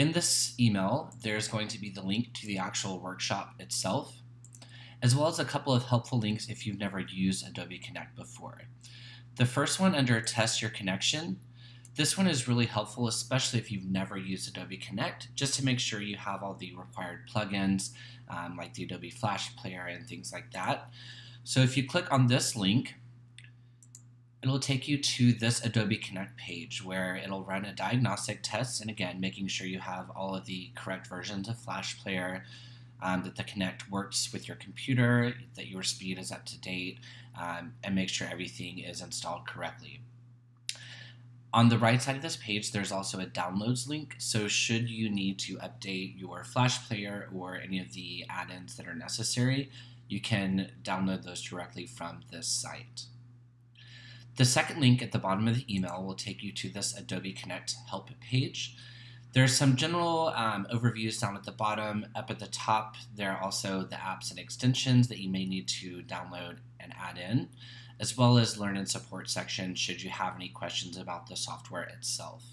In this email, there's going to be the link to the actual workshop itself, as well as a couple of helpful links if you've never used AdobeConnect before. The first one under Test Your Connection. This one is really helpful, especially if you've never used AdobeConnect, just to make sure you have all the required plugins like the Adobe Flash Player and things like that. So if you click on this link, it'll take you to this AdobeConnect page where it'll run a diagnostic test, and again, making sure you have all of the correct versions of Flash Player, that the Connect works with your computer, that your speed is up to date, and make sure everything is installed correctly. On the right side of this page, there's also a downloads link, so should you need to update your Flash Player or any of the add-ins that are necessary, you can download those directly from this site. The second link at the bottom of the email will take you to this AdobeConnect help page. There are some general overviews down at the bottom. Up at the top, there are also the apps and extensions that you may need to download and add in, as well as Learn and Support section should you have any questions about the software itself.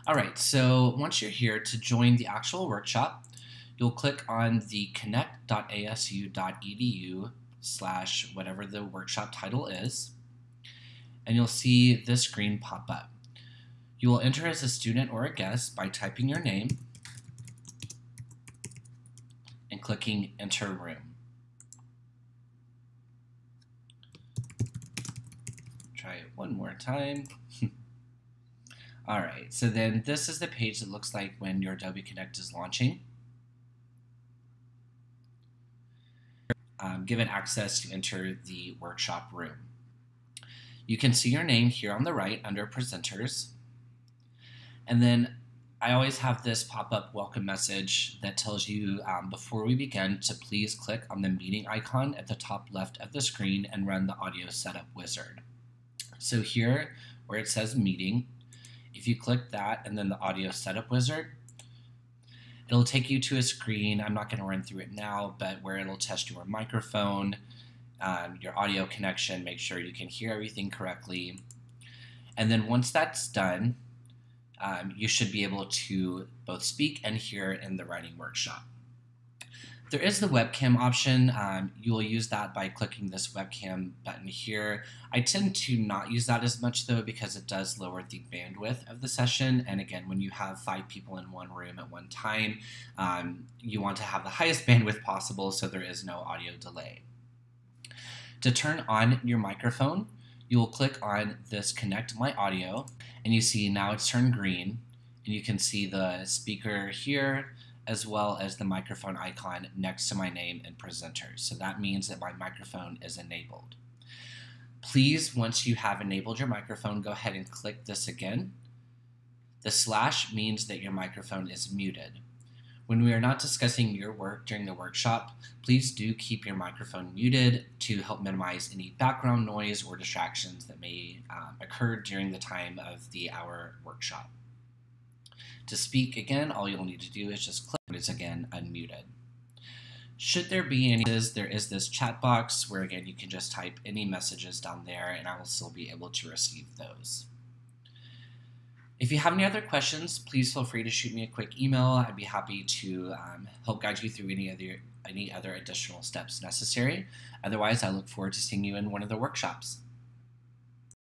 All right, so once you're here to join the actual workshop, you'll click on the connect.asu.edu/whatever the workshop title is, and you'll see this screen pop up. You will enter as a student or a guest by typing your name and clicking Enter Room. Try it one more time. All right, so then this is the page that looks like when your AdobeConnect is launching. Given access to enter the workshop room. You can see your name here on the right under Presenters. And then I always have this pop-up welcome message that tells you before we begin to please click on the meeting icon at the top left of the screen and run the audio setup wizard. So here where it says meeting, if you click that and then the audio setup wizard, it'll take you to a screen. I'm not going to run through it now, but where it'll test your microphone, your audio connection, make sure you can hear everything correctly. And then once that's done, you should be able to both speak and hear in the writing workshop. There is the webcam option. You will use that by clicking this webcam button here. I tend to not use that as much though because it does lower the bandwidth of the session. And again, when you have 5 people in one room at one time, you want to have the highest bandwidth possible so there is no audio delay. To turn on your microphone, you will click on this Connect My Audio, and you see now it's turned green, and you can see the speaker here, as well as the microphone icon next to my name and Presenters. So that means that my microphone is enabled. Please, once you have enabled your microphone, go ahead and click this again. The slash means that your microphone is muted. When we are not discussing your work during the workshop, please do keep your microphone muted to help minimize any background noise or distractions that may occur during the time of the hour workshop. To speak again, all you'll need to do is just click it's again unmuted. Should there be any, there is this chat box where again you can just type any messages down there and I will still be able to receive those. If you have any other questions, please feel free to shoot me a quick email. I'd be happy to help guide you through any other additional steps necessary. Otherwise, I look forward to seeing you in one of the workshops.